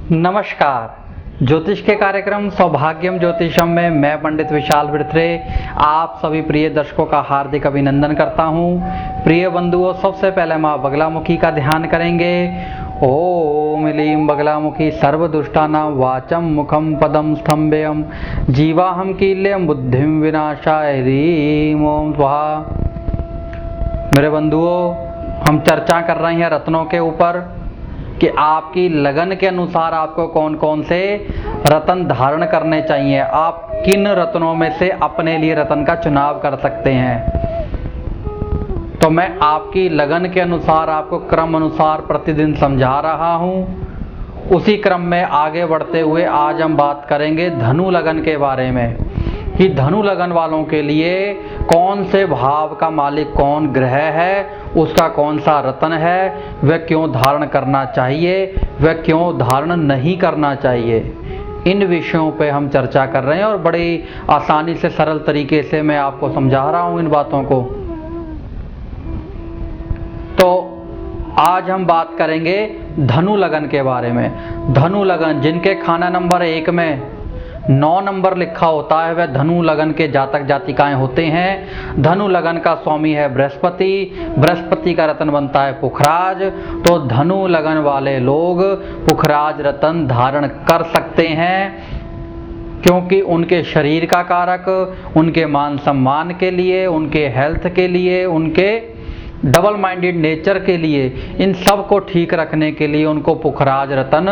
नमस्कार। ज्योतिष के कार्यक्रम सौभाग्यम ज्योतिषम में मैं पंडित विशाल बिरथरे आप सभी प्रिय दर्शकों का हार्दिक अभिनंदन करता हूं। प्रिय बंधुओं, सबसे पहले मां बगलामुखी का ध्यान करेंगे। ओम ह्लीं बगलामुखी सर्वदुष्टानां वाचम मुखम पदम स्तंभयम जीवाहम कील्यम बुद्धिम विनाशाय ह्रीं ओम स्वाहा। मेरे बंधुओं, हम चर्चा कर रहे हैं रत्नों के ऊपर कि आपकी लगन के अनुसार आपको कौन कौन से रत्न धारण करने चाहिए, आप किन रत्नों में से अपने लिए रत्न का चुनाव कर सकते हैं। तो मैं आपकी लगन के अनुसार आपको क्रम अनुसार प्रतिदिन समझा रहा हूं। उसी क्रम में आगे बढ़ते हुए आज हम बात करेंगे धनु लगन के बारे में कि धनु लगन वालों के लिए कौन से भाव का मालिक कौन ग्रह है, उसका कौन सा रत्न है, वह क्यों धारण करना चाहिए, वह क्यों धारण नहीं करना चाहिए। इन विषयों पे हम चर्चा कर रहे हैं और बड़ी आसानी से सरल तरीके से मैं आपको समझा रहा हूं इन बातों को। तो आज हम बात करेंगे धनु लगन के बारे में। धनु लगन जिनके खाना नंबर 1 में 9 नंबर लिखा होता है वह धनु लगन के जातक जातिकाएं होते हैं। धनु लगन का स्वामी है बृहस्पति। बृहस्पति का रत्न बनता है पुखराज। तो धनु लगन वाले लोग पुखराज रत्न धारण कर सकते हैं, क्योंकि उनके शरीर का कारक, उनके मान सम्मान के लिए, उनके हेल्थ के लिए, उनके डबल माइंडेड नेचर के लिए, इन सब को ठीक रखने के लिए उनको पुखराज रत्न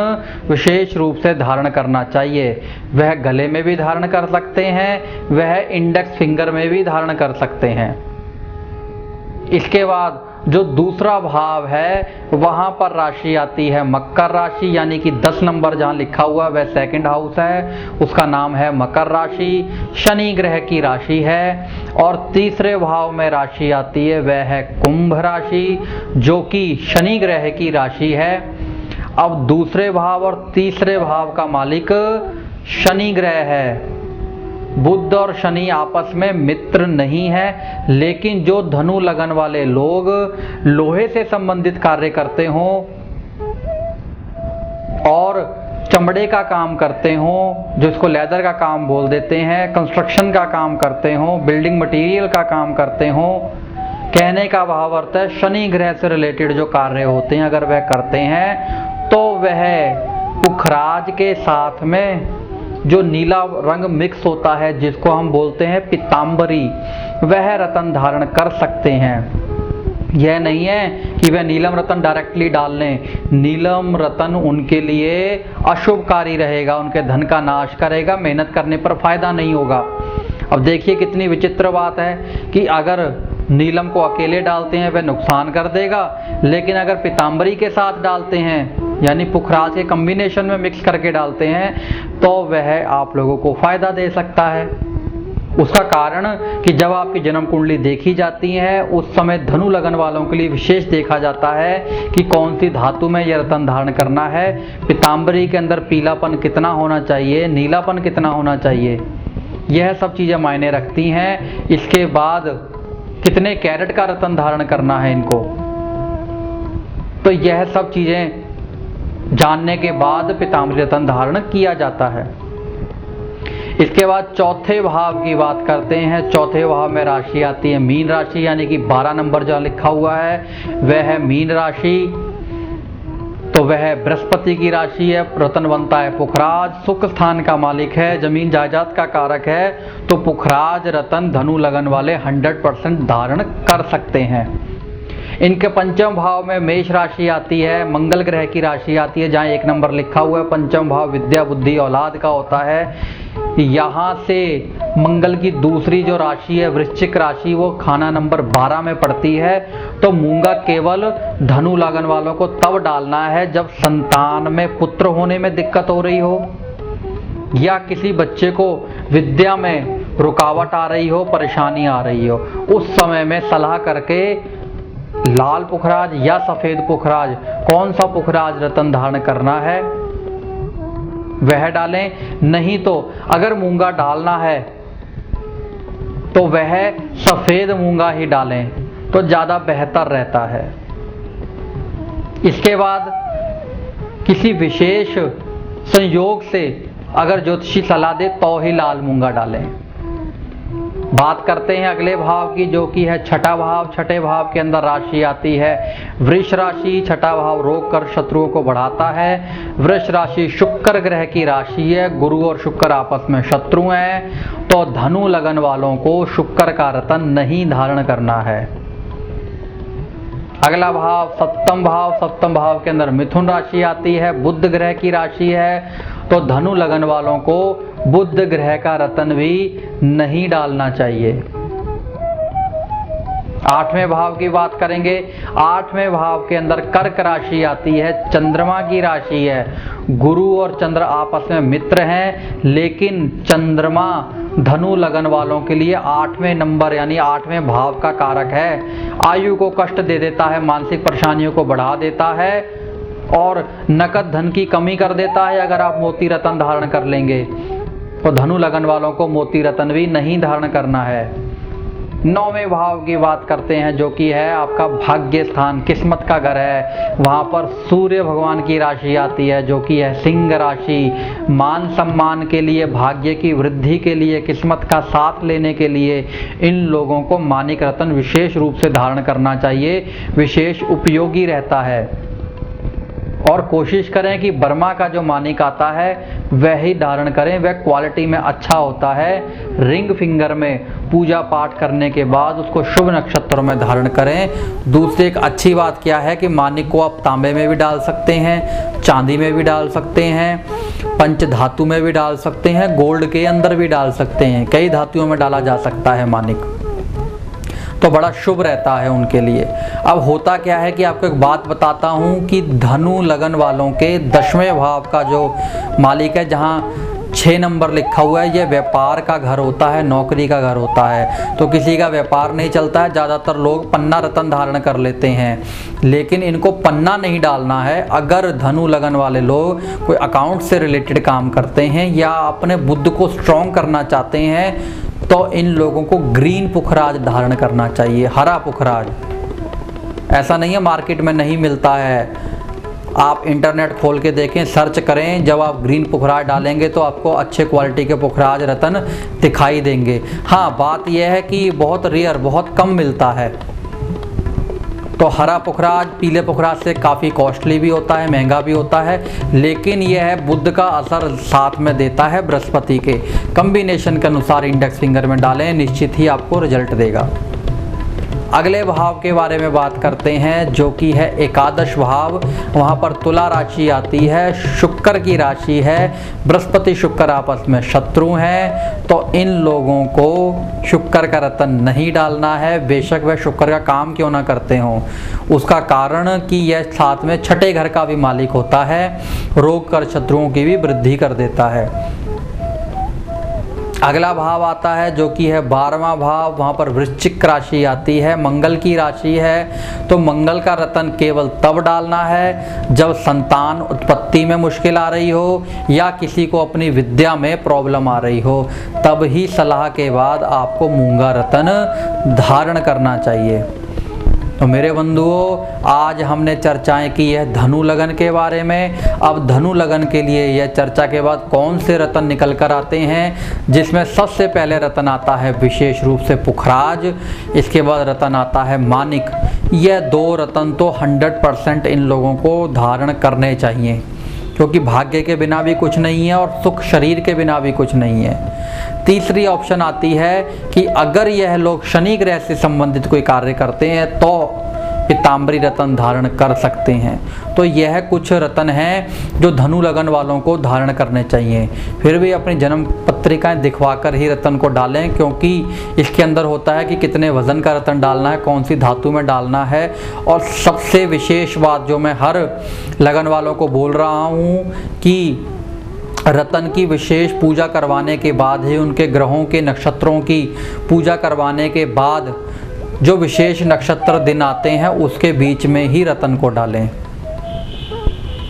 विशेष रूप से धारण करना चाहिए। वह गले में भी धारण कर सकते हैं, वह इंडेक्स फिंगर में भी धारण कर सकते हैं। इसके बाद जो दूसरा भाव है वहां पर राशि आती है मकर राशि, यानी कि 10 नंबर जहां लिखा हुआ वह सेकंड हाउस है, उसका नाम है मकर राशि, शनि ग्रह की राशि है। और तीसरे भाव में राशि आती है वह है कुंभ राशि, जो कि शनि ग्रह की राशि है। अब दूसरे भाव और तीसरे भाव का मालिक शनि ग्रह है। बुध और शनि आपस में मित्र नहीं है, लेकिन जो धनु लगन वाले लोग लोहे से संबंधित कार्य करते हों और चमड़े का काम करते हों, जिसको लेदर का काम बोल देते हैं, कंस्ट्रक्शन का काम करते हों, बिल्डिंग मटेरियल का काम करते हों, कहने का भाव अर्थ है शनि ग्रह से रिलेटेड जो कार्य होते हैं अगर वह करते हैं तो वह पुखराज के साथ में जो नीला रंग मिक्स होता है जिसको हम बोलते हैं पीतांबरी, वह रत्न धारण कर सकते हैं। यह नहीं है कि वह नीलम रत्न डायरेक्टली डाल लें। नीलम रत्न उनके लिए अशुभकारी रहेगा, उनके धन का नाश करेगा, मेहनत करने पर फायदा नहीं होगा। अब देखिए कितनी विचित्र बात है कि अगर नीलम को अकेले डालते हैं वह नुकसान कर देगा, लेकिन अगर पीतांबरी के साथ डालते हैं यानी पुखराज के कॉम्बिनेशन में मिक्स करके डालते हैं तो वह आप लोगों को फायदा दे सकता है। उसका कारण कि जब आपकी जन्म कुंडली देखी जाती है उस समय धनु लगन वालों के लिए विशेष देखा जाता है कि कौन सी धातु में यह रत्न धारण करना है, पीतांबरी के अंदर पीलापन कितना होना चाहिए, नीलापन कितना होना चाहिए, यह सब चीजें मायने रखती हैं। इसके बाद कितने कैरेट का रत्न धारण करना है इनको, तो यह सब चीजें जानने के बाद पीतांबरी रत्न धारण किया जाता है। इसके बाद चौथे भाव की बात करते हैं। चौथे भाव में राशि आती है मीन राशि, यानी कि 12 नंबर जहां लिखा हुआ है वह है मीन राशि। तो वह बृहस्पति की राशि है, रत्न बनता है पुखराज, सुख स्थान का मालिक है, जमीन जायदाद का कारक है। तो पुखराज रत्न धनु लगन वाले 100% धारण कर सकते हैं। इनके पंचम भाव में मेष राशि आती है, मंगल ग्रह की राशि आती है, जहां 1 नंबर लिखा हुआ है। पंचम भाव विद्या बुद्धि औलाद का होता है। यहां से मंगल की दूसरी जो राशि है वृश्चिक राशि, वो खाना नंबर 12 में पड़ती है। तो मूंगा केवल धनु लगन वालों को तब डालना है जब संतान में पुत्र होने में दिक्कत हो रही हो, या किसी बच्चे को विद्या में रुकावट आ रही हो, परेशानी आ रही हो। उस समय में सलाह करके लाल पुखराज या सफेद पुखराज, कौन सा पुखराज रत्न धारण करना है वह डालें। नहीं तो अगर मूंगा डालना है तो वह सफेद मूंगा ही डालें तो ज्यादा बेहतर रहता है। इसके बाद किसी विशेष संयोग से अगर ज्योतिषी सलाह दे तो ही लाल मूंगा डालें। बात करते हैं अगले भाव की, जो कि है छठा भाव। छठे भाव के अंदर राशि आती है वृष राशि। छठा भाव रोग कर शत्रुओं को बढ़ाता है। वृष राशि शुक्र ग्रह की राशि है। गुरु और शुक्र आपस में शत्रु हैं, तो धनु लगन वालों को शुक्र का रतन नहीं धारण करना है। अगला भाव सप्तम भाव। सप्तम भाव के अंदर मिथुन राशि आती है, बुध ग्रह की राशि है, तो धनु लगन वालों को बुध ग्रह का रतन भी नहीं डालना चाहिए। आठवें भाव की बात करेंगे। आठवें भाव के अंदर कर्क राशि आती है, चंद्रमा की राशि है। गुरु और चंद्र आपस में मित्र हैं, लेकिन चंद्रमा धनु लगन वालों के लिए 8वें नंबर यानी 8वें भाव का कारक है। आयु को कष्ट दे देता है, मानसिक परेशानियों को बढ़ा देता है और नकद धन की कमी कर देता है। अगर आप मोती रतन धारण कर लेंगे तो धनु लगन वालों को मोती रतन भी नहीं धारण करना है। 9वें भाव की बात करते हैं, जो कि है आपका भाग्य स्थान, किस्मत का घर है। वहां पर सूर्य भगवान की राशि आती है, जो कि है सिंह राशि। मान सम्मान के लिए, भाग्य की वृद्धि के लिए, किस्मत का साथ लेने के लिए इन लोगों को मानिक रतन विशेष रूप से धारण करना चाहिए, विशेष उपयोगी रहता है। और कोशिश करें कि बर्मा का जो मानिक आता है वह ही धारण करें, वह क्वालिटी में अच्छा होता है। रिंग फिंगर में पूजा पाठ करने के बाद उसको शुभ नक्षत्रों में धारण करें। दूसरी एक अच्छी बात क्या है कि मानिक को आप तांबे में भी डाल सकते हैं, चांदी में भी डाल सकते हैं, पंच धातु में भी डाल सकते हैं, गोल्ड के अंदर भी डाल सकते हैं। कई धातुओं में डाला जा सकता है मानिक, तो बड़ा शुभ रहता है उनके लिए। अब होता क्या है कि आपको एक बात बताता हूं कि धनु लगन वालों के 10वें भाव का जो मालिक है, जहां 6 नंबर लिखा हुआ है, यह व्यापार का घर होता है, नौकरी का घर होता है। तो किसी का व्यापार नहीं चलता है, ज़्यादातर लोग पन्ना रतन धारण कर लेते हैं, लेकिन इनको पन्ना नहीं डालना है। अगर धनु लगन वाले लोग कोई अकाउंट से रिलेटेड काम करते हैं या अपने बुद्ध को स्ट्रॉन्ग करना चाहते हैं, तो इन लोगों को ग्रीन पुखराज धारण करना चाहिए, हरा पुखराज। ऐसा नहीं है मार्केट में नहीं मिलता है, आप इंटरनेट खोल के देखें, सर्च करें। जब आप ग्रीन पुखराज डालेंगे तो आपको अच्छे क्वालिटी के पुखराज रतन दिखाई देंगे। हाँ, बात यह है कि बहुत रेयर, बहुत कम मिलता है। तो हरा पुखराज पीले पुखराज से काफ़ी कॉस्टली भी होता है, महंगा भी होता है, लेकिन यह है बुध का असर साथ में देता है बृहस्पति के। कॉम्बिनेशन के अनुसार इंडेक्स फिंगर में डालें, निश्चित ही आपको रिजल्ट देगा। अगले भाव के बारे में बात करते हैं, जो कि है एकादश भाव। वहाँ पर तुला राशि आती है, शुक्र की राशि है। बृहस्पति शुक्र आपस में शत्रु हैं, तो इन लोगों को शुक्र का रतन नहीं डालना है, बेशक वह शुक्र का काम क्यों ना करते हों। उसका कारण कि यह साथ में छठे घर का भी मालिक होता है, रोग कर शत्रुओं की भी वृद्धि कर देता है। अगला भाव आता है, जो कि है 12वां भाव। वहाँ पर वृश्चिक राशि आती है, मंगल की राशि है। तो मंगल का रतन केवल तब डालना है जब संतान उत्पत्ति में मुश्किल आ रही हो या किसी को अपनी विद्या में प्रॉब्लम आ रही हो, तब ही सलाह के बाद आपको मूंगा रतन धारण करना चाहिए। तो मेरे बंधुओं, आज हमने चर्चाएं की है धनु लगन के बारे में। अब धनु लगन के लिए यह चर्चा के बाद कौन से रतन निकल कर आते हैं, जिसमें सबसे पहले रतन आता है विशेष रूप से पुखराज, इसके बाद रतन आता है मानिक। यह 2 रतन तो 100% इन लोगों को धारण करने चाहिए, क्योंकि भाग्य के बिना भी कुछ नहीं है और सुख शरीर के बिना भी कुछ नहीं है। तीसरी ऑप्शन आती है कि अगर यह लोग शनि ग्रह से संबंधित कोई कार्य करते हैं तो पीताम्बरी रतन धारण कर सकते हैं। तो यह कुछ रतन हैं जो धनु लगन वालों को धारण करने चाहिए। फिर भी अपनी जन्म पत्रिकाएं दिखवाकर ही रतन को डालें, क्योंकि इसके अंदर होता है कि कितने वजन का रतन डालना है, कौन सी धातु में डालना है। और सबसे विशेष बात जो मैं हर लगन वालों को बोल रहा हूँ कि रतन की विशेष पूजा करवाने के बाद ही, उनके ग्रहों के नक्षत्रों की पूजा करवाने के बाद जो विशेष नक्षत्र दिन आते हैं उसके बीच में ही रतन को डालें।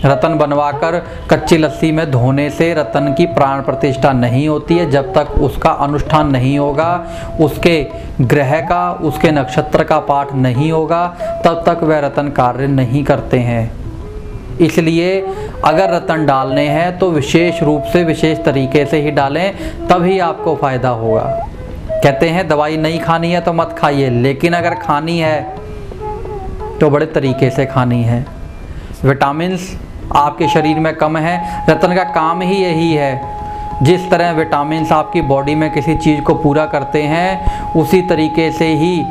रतन बनवाकर कच्ची लस्सी में धोने से रतन की प्राण प्रतिष्ठा नहीं होती है। जब तक उसका अनुष्ठान नहीं होगा, उसके ग्रह का, उसके नक्षत्र का पाठ नहीं होगा, तब तक वह रतन कार्य नहीं करते हैं। इसलिए अगर रतन डालने हैं तो विशेष रूप से विशेष तरीके से ही डालें, तभी आपको फ़ायदा होगा। कहते हैं दवाई नहीं खानी है तो मत खाइए, लेकिन अगर खानी है तो बड़े तरीके से खानी है। विटामिन्स आपके शरीर में कम है, रतन का काम ही यही है। जिस तरह विटामिन्स आपकी बॉडी में किसी चीज़ को पूरा करते हैं, उसी तरीके से ही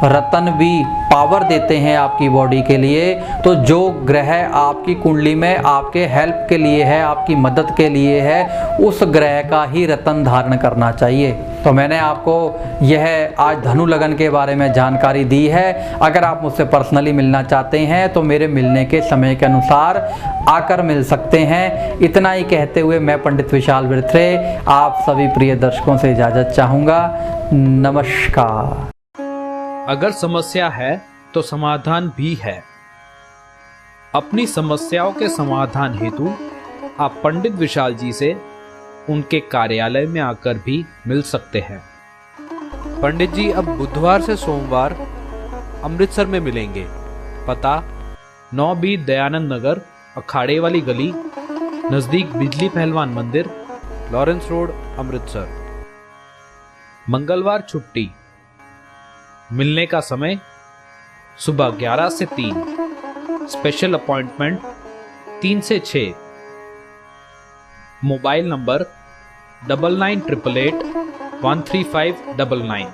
रतन भी पावर देते हैं आपकी बॉडी के लिए। तो जो ग्रह आपकी कुंडली में आपके हेल्प के लिए है, आपकी मदद के लिए है, उस ग्रह का ही रतन धारण करना चाहिए। तो मैंने आपको यह आज धनु लगन के बारे में जानकारी दी है। अगर आप मुझसे पर्सनली मिलना चाहते हैं तो मेरे मिलने के समय के अनुसार आकर मिल सकते हैं। इतना ही कहते हुए मैं पंडित विशाल बिरथरे आप सभी प्रिय दर्शकों से इजाज़त चाहूँगा। नमस्कार। अगर समस्या है तो समाधान भी है। अपनी समस्याओं के समाधान हेतु आप पंडित विशाल जी से उनके कार्यालय में आकर भी मिल सकते हैं। पंडित जी अब बुधवार से सोमवार अमृतसर में मिलेंगे। पता 9B दयानंद नगर, अखाड़े वाली गली, नजदीक बिजली पहलवान मंदिर, लॉरेंस रोड, अमृतसर। मंगलवार छुट्टी। मिलने का समय सुबह 11 से 3, स्पेशल अपॉइंटमेंट 3 से 6। Mobile number 9988813599।